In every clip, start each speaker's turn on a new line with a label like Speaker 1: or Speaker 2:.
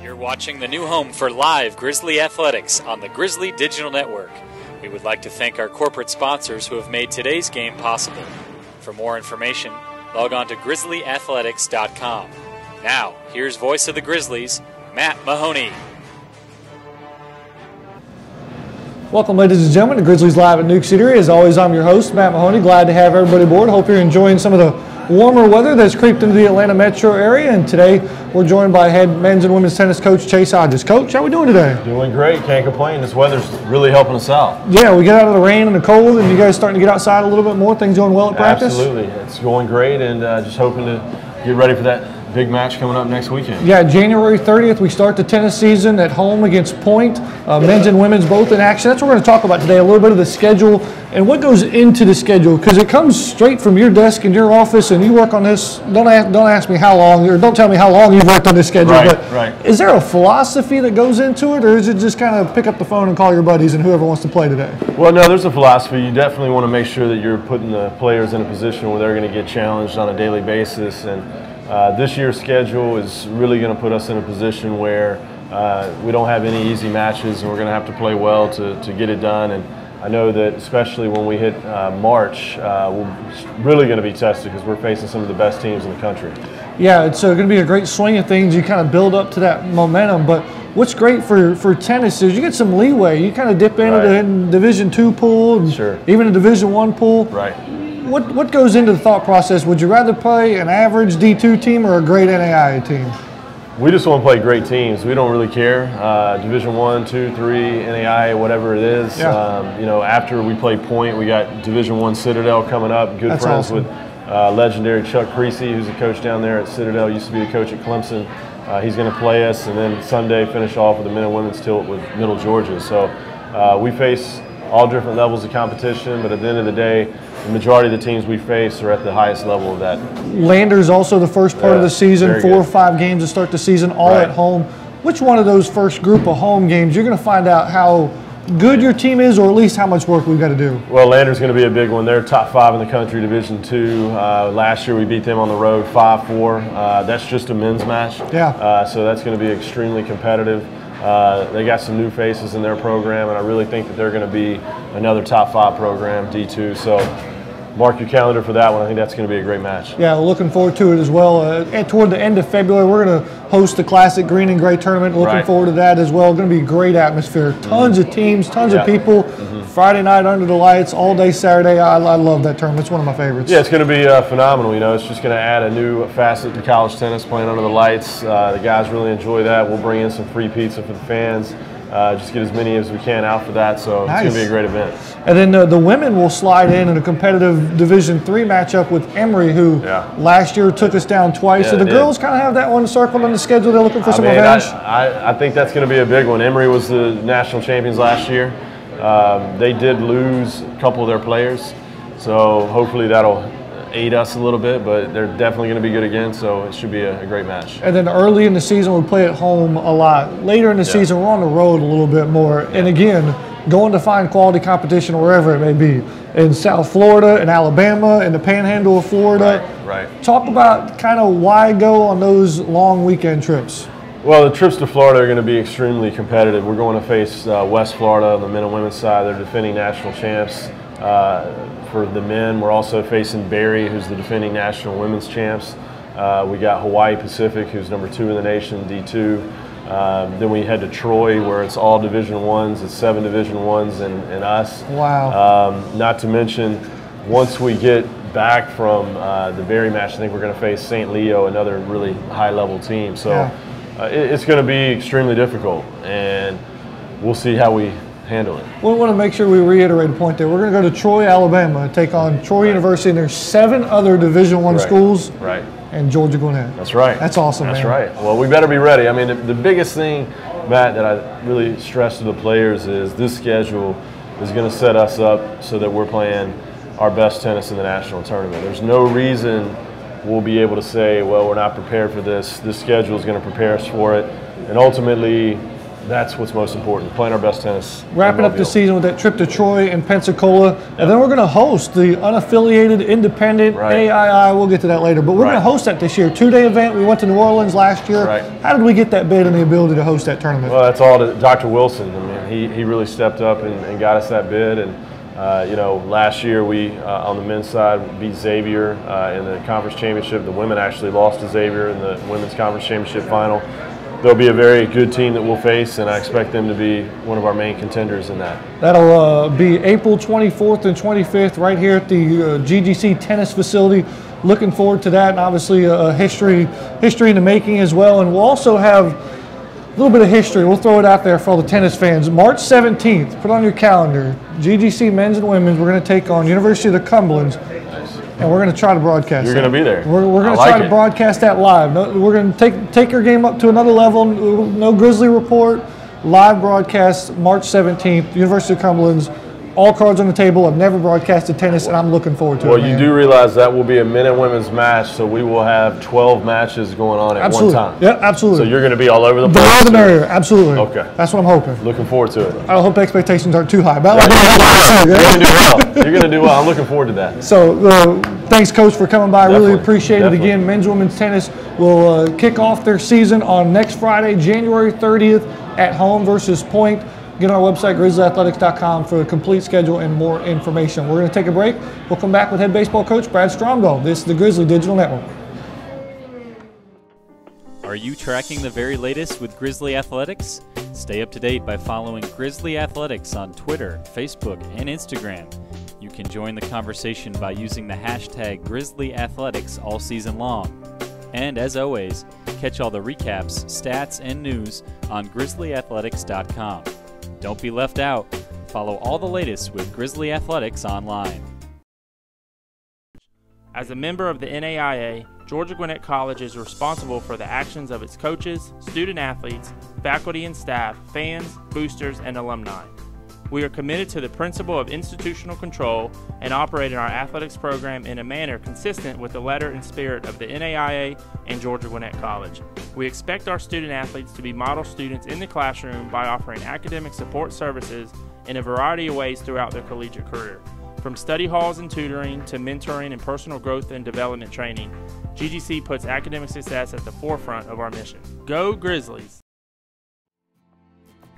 Speaker 1: You're watching the new home for live Grizzly athletics on the Grizzly Digital Network. We would like to thank our corporate sponsors who have made today's game possible. For more information, log on to grizzlyathletics.com. Now, here's voice of the Grizzlies, Matt Mahoney.
Speaker 2: Welcome, ladies and gentlemen, to Grizzlies Live at Newk Eatery. As always, I'm your host, Matt Mahoney. Glad to have everybody aboard. Hope you're enjoying some of the warmer weather that's creeped into the Atlanta metro area. And today, we're joined by head men's and women's tennis coach Chase Hodges. Coach, how are we doing today?
Speaker 3: Doing great. Can't complain. This weather's really helping us out.
Speaker 2: Yeah, we get out of the rain and the cold, and you guys starting to get outside a little bit more. Things going well at practice?
Speaker 3: Absolutely. It's going great, and just hoping to get ready for that big match coming up next weekend.
Speaker 2: Yeah, January 30th, we start the tennis season at home against Point. Men's and women's both in action. That's what we're going to talk about today, a little bit of the schedule and what goes into the schedule, because it comes straight from your desk in your office, and you work on this. Don't ask me how long, or don't tell me how long you've worked on this schedule.
Speaker 3: Right.
Speaker 2: Is there a philosophy that goes into it, or is it just kind of pick up the phone and call your buddies and whoever wants to play today?
Speaker 3: Well, no, there's a philosophy. You definitely want to make sure that you're putting the players in a position where they're going to get challenged on a daily basis, and this year's schedule is really going to put us in a position where we don't have any easy matches, and we're going to have to play well to get it done. And I know that especially when we hit March, we're really going to be tested because we're facing some of the best teams in the country. Yeah,
Speaker 2: it's going to be a great swing of things. You kind of build up to that momentum. But what's great for tennis is you get some leeway. You kind of dip into the Division II pool, and even a Division I pool.
Speaker 3: Right.
Speaker 2: What goes into the thought process? Would you rather play an average D2 team or a great NAIA team?
Speaker 3: We just want to play great teams. We don't really care. Division I, II, III, NAIA, whatever it is.
Speaker 2: Yeah.
Speaker 3: After we play Point, we got Division I Citadel coming up. Good friends with legendary Chuck Creasy, who's a coach down there at Citadel. Used to be the coach at Clemson. He's going to play us, and then Sunday finish off with the men and women's tilt with Middle Georgia. So we face all different levels of competition, but at the end of the day, the majority of the teams we face are at the highest level of that.
Speaker 2: Lander's also the first part of the season, 4 or 5 games to start the season, all at home. Which one of those first group of home games, you're going to find out how good your team is, or at least how much work we've got to do?
Speaker 3: Well, Lander's going to be a big one. They're top 5 in the country, Division II. Last year we beat them on the road 5-4. That's just a men's match.
Speaker 2: Yeah.
Speaker 3: So that's going to be extremely competitive. They got some new faces in their program, and I really think that they're going to be another top 5 program, D2. So mark your calendar for that one. I think that's going to be a great match.
Speaker 2: Yeah, looking forward to it as well. And toward the end of February, we're going to host the Classic Green and Gray Tournament. Looking forward to that as well. Going to be a great atmosphere. Tons of teams, tons of people. Friday night under the lights, all day Saturday. I love that tournament. It's one of my favorites.
Speaker 3: Yeah, it's going to be phenomenal. You know, it's just going to add a new facet to college tennis, playing under the lights. The guys really enjoy that. We'll bring in some free pizza for the fans. Just get as many as we can out for that, so it's going to be a great event.
Speaker 2: And then the women will slide in a competitive Division III matchup with Eatery, who last year took us down twice. So the girls kind of have that one circled on the schedule. They're looking for some revenge.
Speaker 3: I think that's going to be a big one. Eatery was the national champions last year. They did lose a couple of their players, so hopefully that'll aid us a little bit, but they're definitely going to be good again, so it should be a great match.
Speaker 2: And then early in the season, we play at home a lot. Later in the season, we're on the road a little bit more. And again, going to find quality competition wherever it may be, in South Florida, in Alabama, in the Panhandle of Florida.
Speaker 3: Right.
Speaker 2: Talk about kind of why go on those long weekend trips.
Speaker 3: Well, the trips to Florida are going to be extremely competitive. We're going to face West Florida on the men and women's side. They're defending national champs. For the men, we're also facing Barry, who's the defending national women's champs. We got Hawaii Pacific, who's number 2 in the nation, D2. Then we head to Troy, where it's all Division Is. It's 7 Division Is and us.
Speaker 2: Wow.
Speaker 3: Not to mention, once we get back from the Barry match, I think we're going to face St. Leo, another really high-level team. So it's going to be extremely difficult, and we'll see how we handle it.
Speaker 2: We want to make sure we reiterate a point there. We're going to go to Troy, Alabama, and take on Troy University, and there's 7 other Division I schools. And Georgia Gwinnett.
Speaker 3: That's right.
Speaker 2: That's awesome,
Speaker 3: man. That's right. Well, we better be ready. I mean, the biggest thing, Matt, that I really stress to the players is this schedule is going to set us up so that we're playing our best tennis in the national tournament. There's no reason we'll be able to say, well, we're not prepared for this. This schedule is going to prepare us for it. And ultimately, that's what's most important, playing our best tennis.
Speaker 2: Wrapping up the season with that trip to Troy and Pensacola. And then we're going to host the unaffiliated, independent AII. We'll get to that later. But we're going to host that this year. 2-day event. We went to New Orleans last year. How did we get that bid and the ability to host that tournament?
Speaker 3: Well, that's all to Dr. Wilson. I mean, he really stepped up and got us that bid. And you know, last year we, on the men's side, beat Xavier in the conference championship. The women actually lost to Xavier in the women's conference championship final. They'll be a very good team that we'll face, and I expect them to be one of our main contenders in that.
Speaker 2: That'll be April 24th and 25th right here at the GGC tennis facility. Looking forward to that, and obviously history in the making as well. And we'll also have a little bit of history. We'll throw it out there for all the tennis fans. March 17th, put on your calendar, GGC men's and women's. We're going to take on University of the Cumberlands, and we're going to try to broadcast.
Speaker 3: You're going to be there.
Speaker 2: We're going to try to broadcast that live. We're going to take your game up to another level. No Grizzly Report. Live broadcast March 17th, University of Cumberlands. All cards on the table. I've never broadcasted tennis, and I'm looking forward to it.
Speaker 3: Well, you do realize that will be a men and women's match, so we will have 12 matches going on at one time.
Speaker 2: Yeah, absolutely.
Speaker 3: So you're going to be all over the place.
Speaker 2: The more the merrier, absolutely.
Speaker 3: Okay.
Speaker 2: That's what I'm hoping.
Speaker 3: Looking forward to it.
Speaker 2: I hope expectations aren't too high.
Speaker 3: You're going to do well. You're going to do well. I'm looking forward to that.
Speaker 2: So, thanks, Coach, for coming by.
Speaker 3: Definitely.
Speaker 2: Really appreciate it. Again, men's, women's tennis will kick off their season on next Friday, January 30th, at home versus Point. Get on our website, grizzlyathletics.com, for a complete schedule and more information. We're going to take a break. We'll come back with head baseball coach Brad Stromdahl. This is the Grizzly Digital Network.
Speaker 1: Are you tracking the very latest with Grizzly Athletics? Stay up to date by following Grizzly Athletics on Twitter, Facebook, and Instagram. You can join the conversation by using the hashtag Grizzly Athletics all season long. And as always, catch all the recaps, stats, and news on grizzlyathletics.com. Don't be left out. Follow all the latest with Grizzly Athletics online.
Speaker 4: As a member of the NAIA, Georgia Gwinnett College is responsible for the actions of its coaches, student-athletes, faculty and staff, fans, boosters, and alumni. We are committed to the principle of institutional control and operating our athletics program in a manner consistent with the letter and spirit of the NAIA and Georgia Gwinnett College. We expect our student-athletes to be model students in the classroom by offering academic support services in a variety of ways throughout their collegiate career. From study halls and tutoring to mentoring and personal growth and development training, GGC puts academic success at the forefront of our mission. Go Grizzlies!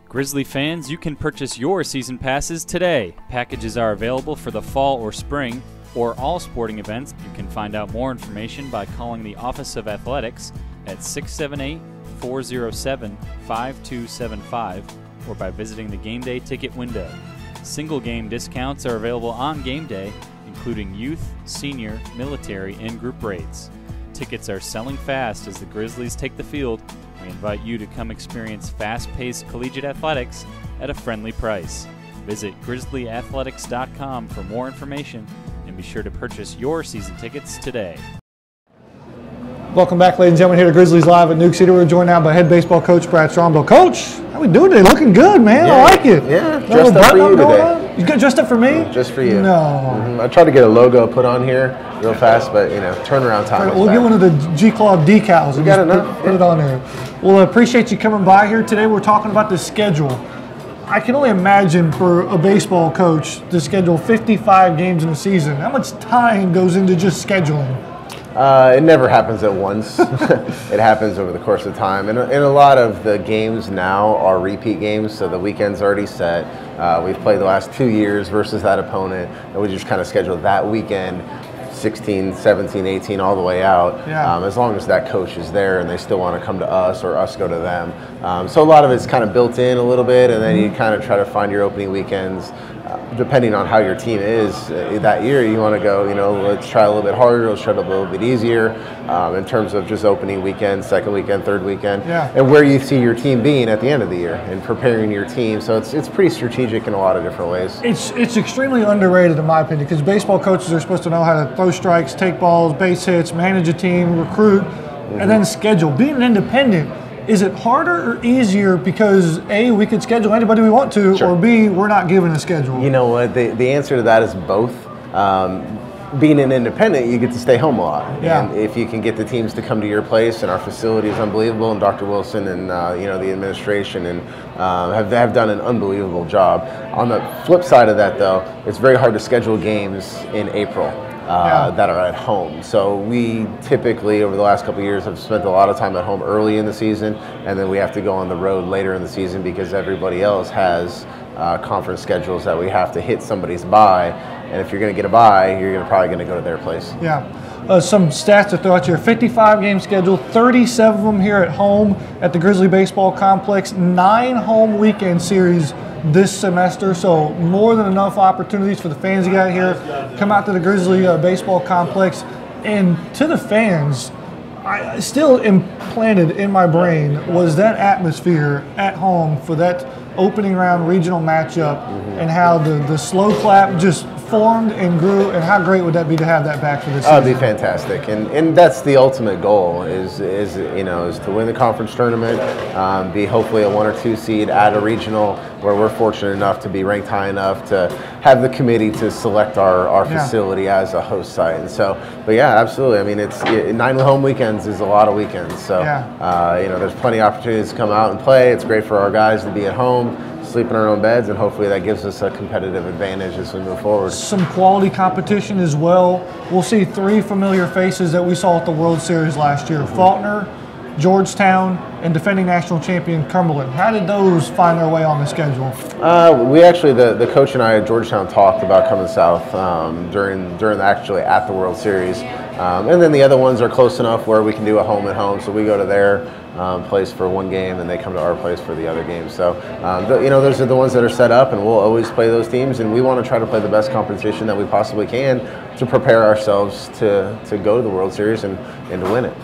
Speaker 1: Grizzly fans, you can purchase your season passes today. Packages are available for the fall or spring, or all sporting events. You can find out more information by calling the Office of Athletics at 678-407-5275 or by visiting the Game Day ticket window. Single game discounts are available on game day, including youth, senior, military, and group rates. Tickets are selling fast as the Grizzlies take the field. We invite you to come experience fast-paced collegiate athletics at a friendly price. Visit grizzlyathletics.com for more information and be sure to purchase your season tickets today.
Speaker 2: Welcome back, ladies and gentlemen, here to Grizzlies Live at Newk City. We're joined now by head baseball coach Brad Stromdahl. Coach, how we doing today? Looking good, man. I like it.
Speaker 5: Yeah, dressed up for you today.
Speaker 2: You got dressed up for me?
Speaker 5: Just for you.
Speaker 2: No.
Speaker 5: I tried to get a logo put on here real fast, but turnaround time.
Speaker 2: We'll get one of the G-Claw decals.
Speaker 5: We got enough.
Speaker 2: Put it on there. Well, I appreciate you coming by here today. We're talking about the schedule. I can only imagine for a baseball coach to schedule 55 games in a season. How much time goes into just scheduling?
Speaker 5: It never happens at once. It happens over the course of time. And a lot of the games now are repeat games, so the weekend's already set. We've played the last 2 years versus that opponent, and we just kind of schedule that weekend, 16, 17, 18, all the way out, as long as that coach is there and they still want to come to us or us go to them. So a lot of it's kind of built in a little bit, and then you kind of try to find your opening weekends. Depending on how your team is that year, you want to go, let's try a little bit harder, let's try a little bit easier in terms of just opening weekend, second weekend, third weekend, and where you see your team being at the end of the year and preparing your team. So it's pretty strategic in a lot of different ways.
Speaker 2: It's extremely underrated in my opinion, because baseball coaches are supposed to know how to throw strikes, take balls, base hits, manage a team, recruit, and then schedule. Being an independent, is it harder or easier because A, we could schedule anybody we want to, or B, we're not given a schedule?
Speaker 5: You know what, the answer to that is both. being an independent, you get to stay home a lot.
Speaker 2: Yeah.
Speaker 5: And if you can get the teams to come to your place, and our facility is unbelievable, and Dr. Wilson and the administration and have done an unbelievable job. On the flip side of that, though, it's very hard to schedule games in April. That are at home. So we typically, over the last couple of years, have spent a lot of time at home early in the season, and then we have to go on the road later in the season because everybody else has conference schedules that we have to hit somebody's bye. And if you're going to get a bye, you're probably going to go to their place.
Speaker 2: Yeah. Some stats to throw out here: 55 game schedule, 37 of them here at home at the Grizzly Baseball Complex, 9 home weekend series this semester, so more than enough opportunities for the fans to get out here, come out to the Grizzly Baseball Complex. And to the fans, I still implanted in my brain was that atmosphere at home for that opening round regional matchup, and how the slow clap just formed and grew, and how great would that be to have that back for this season?
Speaker 5: Oh, it'd be fantastic, and that's the ultimate goal is to win the conference tournament, be hopefully a 1 or 2 seed at a regional where we're fortunate enough to be ranked high enough to have the committee to select our facility as a host site. And so, but yeah, absolutely. I mean, it's 9 home weekends is a lot of weekends. So there's plenty of opportunities to come out and play. It's great for our guys to be at home, sleep in our own beds, and hopefully that gives us a competitive advantage as we move forward.
Speaker 2: Some quality competition as well. We'll see 3 familiar faces that we saw at the World Series last year: Faulkner, Georgetown, and defending national champion Cumberland. How did those find their way on the schedule?
Speaker 5: We actually, the coach and I at Georgetown talked about coming south during actually at the World Series. And then the other ones are close enough where we can do a home and home, so we go to their place for one game and they come to our place for the other game. So those are the ones that are set up, and we'll always play those teams, and we want to try to play the best competition that we possibly can to prepare ourselves to go to the World Series and to win it.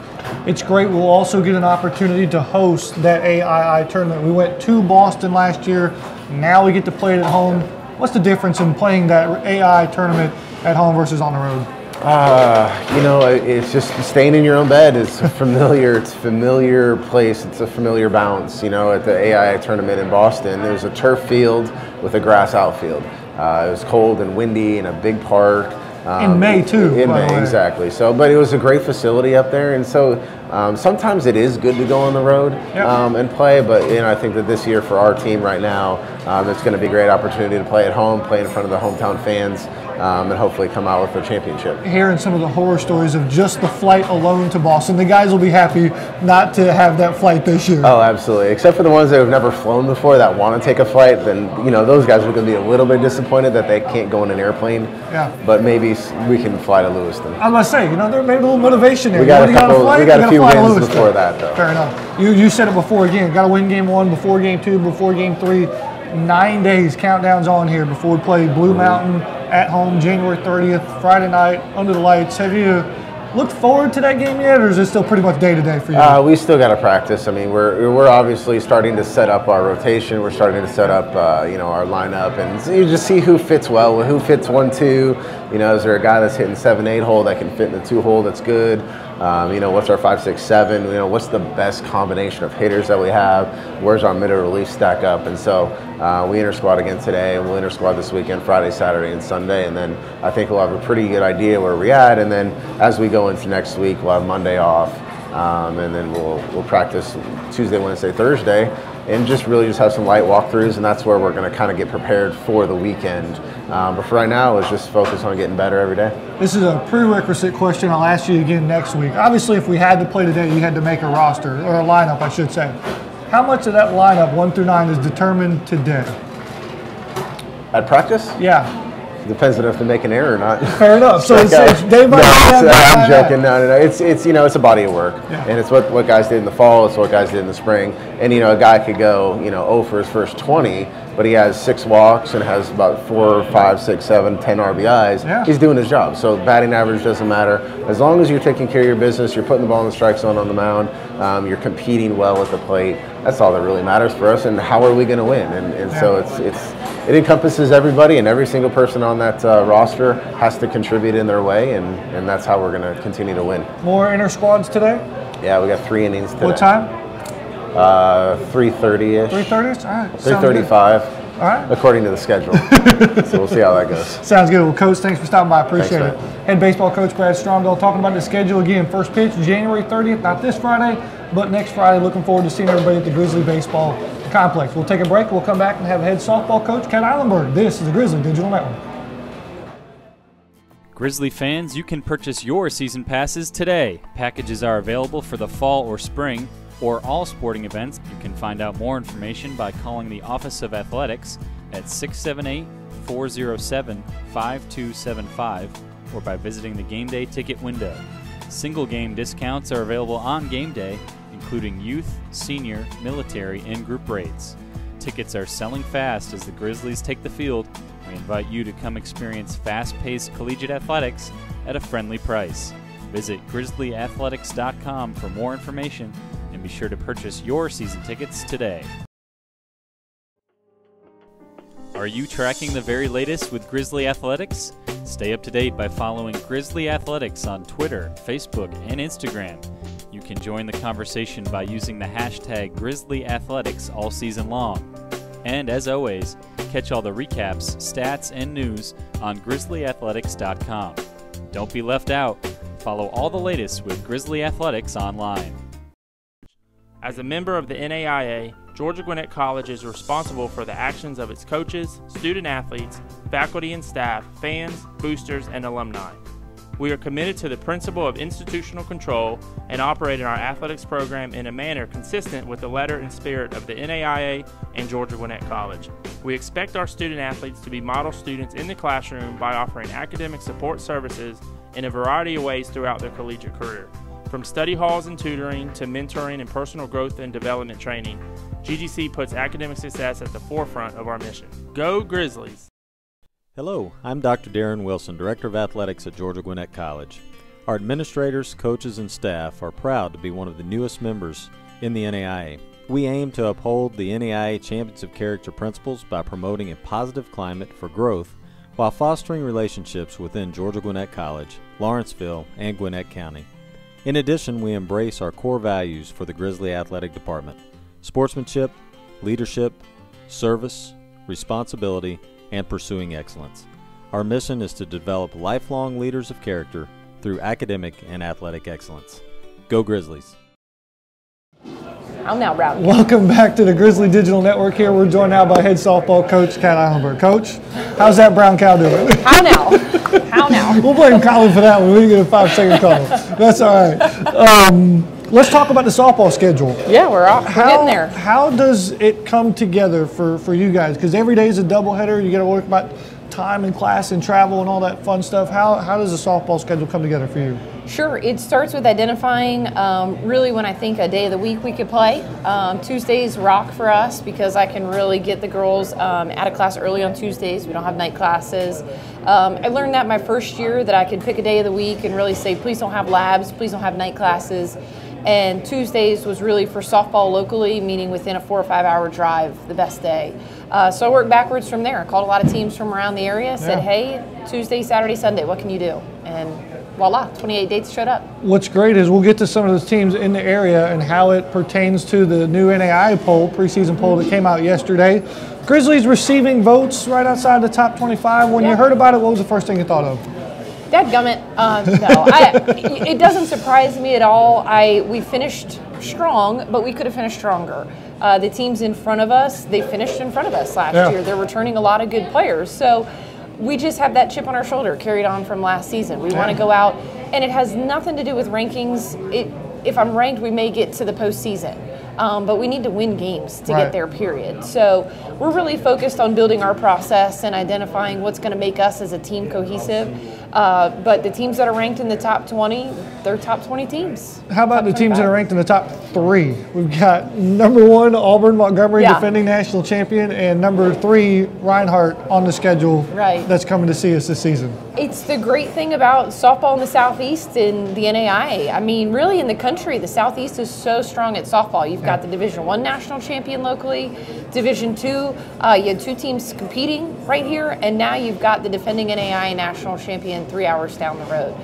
Speaker 2: It's great. We'll also get an opportunity to host that AII tournament. We went to Boston last year. Now we get to play it at home. What's the difference in playing that AI tournament at home versus on the road?
Speaker 5: It's just staying in your own bed. It's familiar. It's a familiar place. It's a familiar bounce. At the AII tournament in Boston, there's a turf field with a grass outfield. It was cold and windy in a big park.
Speaker 2: In May too.
Speaker 5: In May, exactly. So, but it was a great facility up there, and so sometimes it is good to go on the road and play. But I think that this year for our team right now, it's going to be a great opportunity to play at home, play in front of the hometown fans, and hopefully come out with a championship.
Speaker 2: Hearing some of the horror stories of just the flight alone to Boston, the guys will be happy not to have that flight this year.
Speaker 5: Oh, absolutely. Except for the ones that have never flown before that want to take a flight, then those guys are going to be a little bit disappointed that they can't go in an airplane. Yeah. But maybe we can fly to Lewiston.
Speaker 2: I was going to say, there may be a little motivation there.
Speaker 5: We got a few wins before that, though.
Speaker 2: Fair enough. You said it before again. Got to win game 1 before game 2, before game 3. 9 days, countdowns on here before we play Blue Mountain at home January 30th, Friday night, under the lights. Have you looked forward to that game yet, or is it still pretty much day-to-day for you?
Speaker 5: We still got to practice. I mean, we're obviously starting to set up our rotation. We're starting to set up, our lineup, and you just see who fits well, who fits 1-2. Is there a guy that's hitting 7-8 hole that can fit in the 2-hole that's good? What's our 5-6-7? What's the best combination of hitters that we have? Where's our middle relief stack up? And so we inter-squad again today, and we'll inter-squad this weekend, Friday, Saturday, and Sunday. And then I think we'll have a pretty good idea where we're at. And then as we go into next week, we'll have Monday off, and then we'll practice Tuesday, Wednesday, Thursday, and just have some light walkthroughs, and that's where we're going to kind of get prepared for the weekend. But for right now, let's just focus on getting better every day.
Speaker 2: This is a prerequisite question. I'll ask you again next week. Obviously, if we had to play today, you had to make a roster, or a lineup, I should say. How much of that lineup, 1 through 9, is determined today?
Speaker 5: At practice?
Speaker 2: Yeah.
Speaker 5: Depends on if they make an error or not.
Speaker 2: Fair enough. So it's day by day.
Speaker 5: I'm joking. No. It's a body of work, and it's what guys did in the fall. It's what guys did in the spring. And a guy could go 0 for his first 20, but he has 6 walks and has about 4, 5, 6, 7, 10 RBIs. Yeah. He's doing his job. So batting average doesn't matter as long as you're taking care of your business. You're putting the ball in the strike zone on the mound. You're competing well at the plate. That's all that really matters for us. And how are we going to win? And so it encompasses everybody, and every single person on that roster has to contribute in their way, and that's how we're going to continue to win.
Speaker 2: More inter-squads today?
Speaker 5: Yeah, we got 3 innings today.
Speaker 2: What time?
Speaker 5: 3:30-ish.
Speaker 2: 3:30? All right.
Speaker 5: 3:35. All right. According to the schedule. So we'll see how that goes.
Speaker 2: Sounds good. Well, Coach, thanks for stopping by. Appreciate it. Hey, Head baseball coach Brad Stromdahl talking about the schedule again. First pitch January 30th, not this Friday, but next Friday. Looking forward to seeing everybody at the Grizzly Baseball Complex. We'll take a break. We'll come back and have head softball coach Ken Ihlenburg. This is the Grizzly Digital Network.
Speaker 1: Grizzly fans, you can purchase your season passes today. Packages are available for the fall or spring or all sporting events. You can find out more information by calling the Office of Athletics at 678-407-5275 or by visiting the game day ticket window. Single game discounts are available on game day, including youth, senior, military, and group rates. Tickets are selling fast as the Grizzlies take the field. We invite you to come experience fast-paced collegiate athletics at a friendly price. Visit grizzlyathletics.com for more information and be sure to purchase your season tickets today. Are you tracking the very latest with Grizzly Athletics? Stay up to date by following Grizzly Athletics on Twitter, Facebook, and Instagram. You can join the conversation by using the hashtag Grizzly Athletics all season long. And as always, catch all the recaps, stats, and news on grizzlyathletics.com. Don't be left out. Follow all the latest with Grizzly Athletics online.
Speaker 4: As a member of the NAIA, Georgia Gwinnett College is responsible for the actions of its coaches, student-athletes, faculty and staff, fans, boosters, and alumni. We are committed to the principle of institutional control and operating our athletics program in a manner consistent with the letter and spirit of the NAIA and Georgia Gwinnett College. We expect our student-athletes to be model students in the classroom by offering academic support services in a variety of ways throughout their collegiate career. From study halls and tutoring to mentoring and personal growth and development training, GGC puts academic success at the forefront of our mission. Go Grizzlies!
Speaker 6: Hello, I'm Dr. Darren Wilson, Director of Athletics at Georgia Gwinnett College. Our administrators, coaches, and staff are proud to be one of the newest members in the NAIA. We aim to uphold the NAIA Champions of Character principles by promoting a positive climate for growth while fostering relationships within Georgia Gwinnett College, Lawrenceville, and Gwinnett County. In addition, we embrace our core values for the Grizzly Athletic Department: sportsmanship, leadership, service, responsibility, and pursuing excellence. Our mission is to develop lifelong leaders of character through academic and athletic excellence. Go Grizzlies!
Speaker 7: I'm now Brown.
Speaker 2: Welcome back to the Grizzly Digital Network here. We're joined now by head softball coach Ken Ihlenburg. Coach, how's that brown cow doing?
Speaker 7: How now? How now?
Speaker 2: We'll blame Colin for that one. We didn't get a 5-second call. That's all right. Let's talk about the softball schedule.
Speaker 7: Yeah, we're getting there.
Speaker 2: How does it come together for you guys? Because every day is a doubleheader. You got to work about time in class and travel and all that fun stuff. How does the softball schedule come together for you?
Speaker 7: Sure. It starts with identifying really when I think a day of the week we could play. Tuesdays rock for us because I can really get the girls out of class early on Tuesdays. We don't have night classes. I learned that my first year that I could pick a day of the week and really say, please don't have labs, please don't have night classes. And Tuesdays was really for softball locally, meaning within a 4 or 5 hour drive, the best day. So I worked backwards from there. I called a lot of teams from around the area, said, hey, Tuesday, Saturday, Sunday, what can you do? And voila, 28 dates showed up.
Speaker 2: What's great is we'll get to some of those teams in the area and how it pertains to the new NAIA poll, preseason poll that came out yesterday. Grizzlies receiving votes right outside the top 25. When you heard about it, what was the first thing you thought of?
Speaker 7: Dadgummit. No, it doesn't surprise me at all. We finished strong, but we could have finished stronger. The teams in front of us, they finished in front of us last year. They're returning a lot of good players. So we just have that chip on our shoulder carried on from last season. We want to go out, and it has nothing to do with rankings. If I'm ranked, we may get to the postseason. But we need to win games to get there, period. So we're really focused on building our process and identifying what's going to make us as a team cohesive. But the teams that are ranked in the top 20, they're top 20 teams.
Speaker 2: How about the teams that are ranked in the top 3? We've got number 1, Auburn Montgomery, defending national champion, and number 3, Reinhardt on the schedule that's coming to see us this season.
Speaker 7: It's the great thing about softball in the Southeast and the NAIA. I mean, really in the country, the Southeast is so strong at softball. You've You've got the Division I national champion locally, Division II. You had 2 teams competing right here, and now you've got the defending NAIA national champion 3 hours down the road.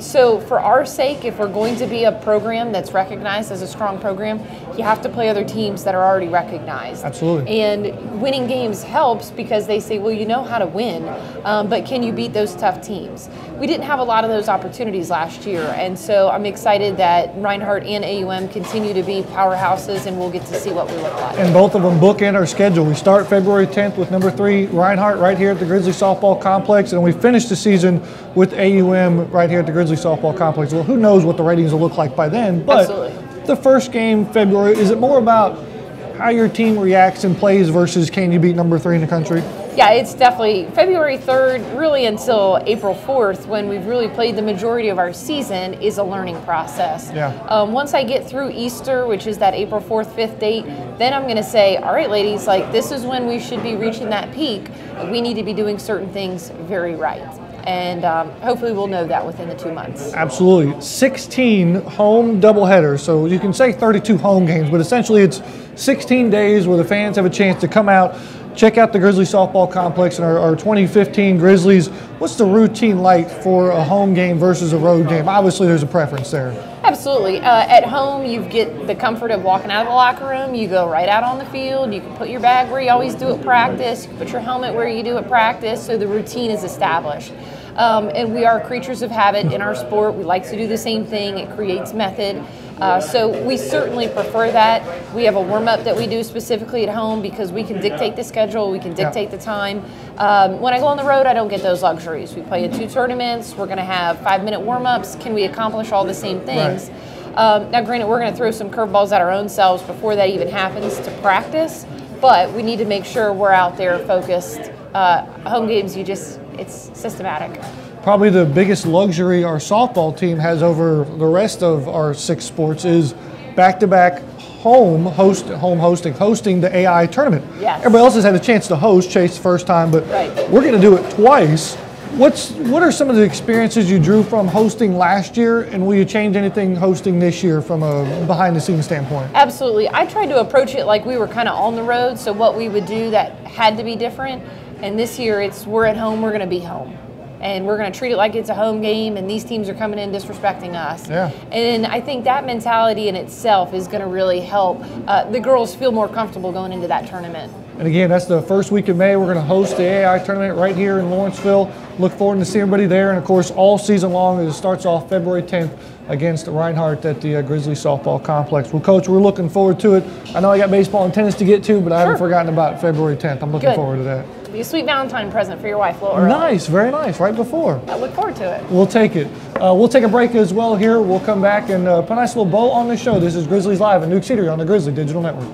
Speaker 7: So for our sake, if we're going to be a program that's recognized as a strong program, you have to play other teams that are already recognized.
Speaker 2: Absolutely.
Speaker 7: And winning games helps because they say, well, you know how to win, but can you beat those tough teams? We didn't have a lot of those opportunities last year, and so I'm excited that Reinhardt and AUM continue to be powerhouses, and we'll get to see what we look like.
Speaker 2: And both of them bookend our schedule. We start February 10th with number 3 Reinhardt right here at the Grizzly Softball Complex, and we finish the season with AUM right here at the Grizzly Softball Complex. Well, who knows what the ratings will look like by then, but
Speaker 7: Absolutely.
Speaker 2: The first game, February, is it more about how your team reacts and plays versus can you beat number 3 in the country?
Speaker 7: Yeah, it's definitely February 3rd, really until April 4th, when we've really played the majority of our season, is a learning process.
Speaker 2: Yeah.
Speaker 7: Once I get through Easter, which is that April 4th, 5th date, then I'm going to say, all right, ladies, like this is when we should be reaching that peak. We need to be doing certain things very right. And hopefully we'll know that within the 2 months.
Speaker 2: Absolutely. 16 home doubleheaders. So you can say 32 home games, but essentially it's 16 days where the fans have a chance to come out, check out the Grizzly Softball Complex and our 2015 Grizzlies. What's the routine like for a home game versus a road game? Obviously there's a preference there.
Speaker 7: Absolutely. At home, you get the comfort of walking out of the locker room. You go right out on the field. You can put your bag where you always do at practice. You can put your helmet where you do at practice, so the routine is established. And we are creatures of habit in our sport. We like to do the same thing. It creates method. So we certainly prefer that. We have a warm-up that we do specifically at home because we can dictate the schedule. We can dictate the time. When I go on the road, I don't get those luxuries. We play in 2 tournaments. We're going to have 5-minute warm-ups. Can we accomplish all the same things? Right. Now, granted, we're going to throw some curveballs at our own selves before that even happens to practice, but we need to make sure we're out there focused. Home games, it's systematic.
Speaker 2: Probably the biggest luxury our softball team has over the rest of our 6 sports is back-to-back hosting the AI tournament.
Speaker 7: Yes.
Speaker 2: Everybody else has had a chance to host, Chase the first time, but we're going to do it twice. What are some of the experiences you drew from hosting last year, and will you change anything hosting this year from a behind-the-scenes standpoint?
Speaker 7: Absolutely. I tried to approach it like we were kind of on the road, so what we would do that had to be different. And this year, we're at home, we're going to be home. And we're going to treat it like it's a home game, and these teams are coming in disrespecting us.
Speaker 2: Yeah.
Speaker 7: And I think that mentality in itself is going to really help the girls feel more comfortable going into that tournament.
Speaker 2: And again, that's the first week of May. We're going to host the AI tournament right here in Lawrenceville. Look forward to seeing everybody there. And of course, all season long, it starts off February 10th against Reinhardt at the Grizzly Softball Complex. Well, Coach, we're looking forward to it. I know I got baseball and tennis to get to, but I haven't forgotten about February 10th. I'm looking forward to that.
Speaker 7: Be a sweet Valentine present for your wife a little early.
Speaker 2: Nice, very nice, right before.
Speaker 7: I look forward to it.
Speaker 2: We'll take it. We'll take a break as well here. We'll come back and put a nice little bow on the show. This is Grizzlies Live at Newk Eatery on the Grizzly Digital Network.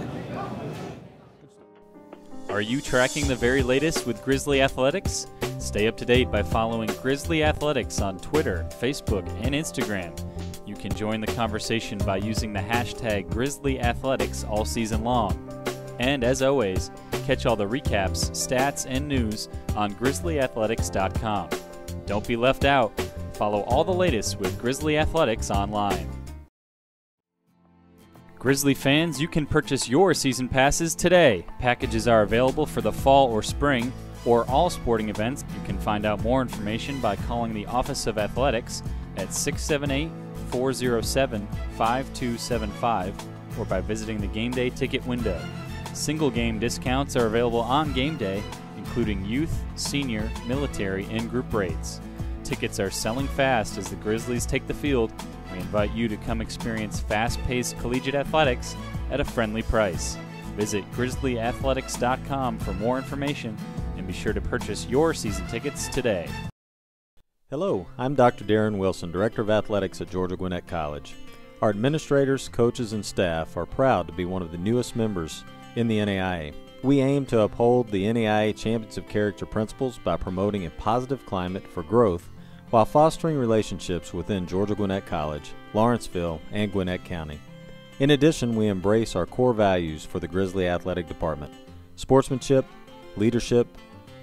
Speaker 1: Are you tracking the very latest with Grizzly Athletics? Stay up to date by following Grizzly Athletics on Twitter, Facebook, and Instagram. You can join the conversation by using the hashtag Grizzly Athletics all season long. And as always, catch all the recaps, stats, and news on grizzlyathletics.com. Don't be left out. Follow all the latest with Grizzly Athletics online. Grizzly fans, you can purchase your season passes today. Packages are available for the fall or spring or all sporting events. You can find out more information by calling the Office of Athletics at 678-407-5275 or by visiting the game day ticket window. Single game discounts are available on game day, including youth, senior, military, and group rates. Tickets are selling fast as the Grizzlies take the field. We invite you to come experience fast-paced collegiate athletics at a friendly price. Visit grizzlyathletics.com for more information and be sure to purchase your season tickets today.
Speaker 6: Hello, I'm Dr. Darren Wilson, Director of Athletics at Georgia Gwinnett College. Our administrators, coaches, and staff are proud to be one of the newest members in the NAIA. We aim to uphold the NAIA Champions of Character principles by promoting a positive climate for growth while fostering relationships within Georgia Gwinnett College, Lawrenceville, and Gwinnett County. In addition, we embrace our core values for the Grizzly Athletic Department: sportsmanship, leadership,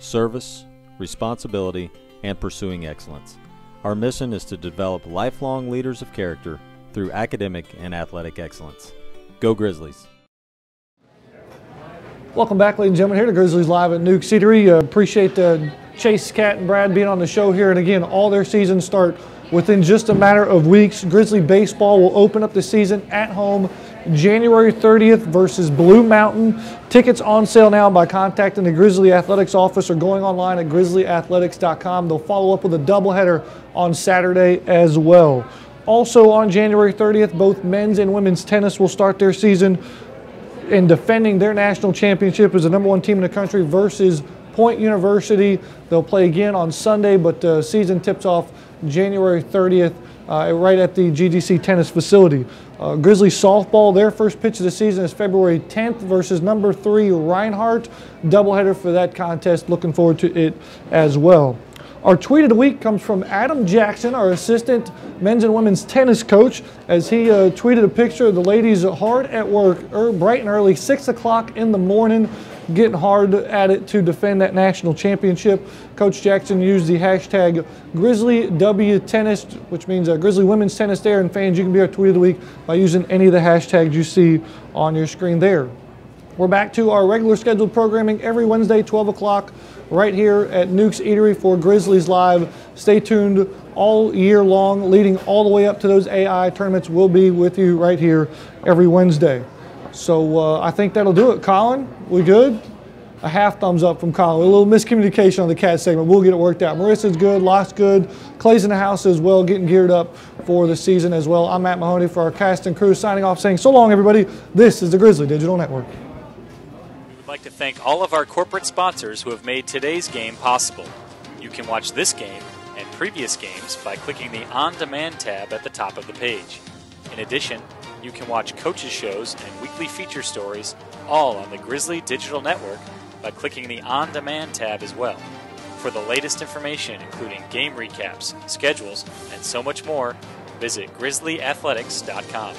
Speaker 6: service, responsibility, and pursuing excellence. Our mission is to develop lifelong leaders of character through academic and athletic excellence. Go Grizzlies.
Speaker 2: Welcome back, ladies and gentlemen, here to Grizzlies Live at Newk Eatery. Appreciate Chase, Cat, and Brad being on the show here. And again, all their seasons start within just a matter of weeks. Grizzly baseball will open up the season at home January 30th versus Blue Mountain. Tickets on sale now by contacting the Grizzly Athletics office or going online at grizzlyathletics.com. They'll follow up with a doubleheader on Saturday as well. Also on January 30th, both men's and women's tennis will start their season in defending their national championship as the #1 team in the country versus Point University. They'll play again on Sunday, but the season tips off January 30th right at the GGC tennis facility. Grizzlies softball, their first pitch of the season is February 10th versus #3 Reinhardt. Doubleheader for that contest. Looking forward to it as well. Our tweet of the week comes from Adam Jackson, our assistant men's and women's tennis coach, as he tweeted a picture of the ladies hard at work, bright and early, 6 o'clock in the morning, getting hard at it to defend that national championship. Coach Jackson used the hashtag GrizzlyWTennis, which means Grizzly Women's Tennis there, and fans, you can be our tweet of the week by using any of the hashtags you see on your screen there. We're back to our regular scheduled programming every Wednesday, 12 o'clock, right here at Newk's Eatery for Grizzlies Live. Stay tuned all year long, leading all the way up to those AI tournaments. We'll be with you right here every Wednesday. So I think that'll do it. Colin, we good? A half thumbs up from Colin. A little miscommunication on the cat segment. We'll get it worked out. Marissa's good. Locke's good. Clay's in the house as well, getting geared up for the season as well. I'm Matt Mahoney for our cast and crew, signing off saying so long, everybody. This is the Grizzly Digital Network.
Speaker 1: We'd like to thank all of our corporate sponsors who have made today's game possible. You can watch this game and previous games by clicking the On Demand tab at the top of the page. In addition, you can watch coaches' shows and weekly feature stories all on the Grizzly Digital Network by clicking the On Demand tab as well. For the latest information, including game recaps, schedules, and so much more, visit grizzlyathletics.com.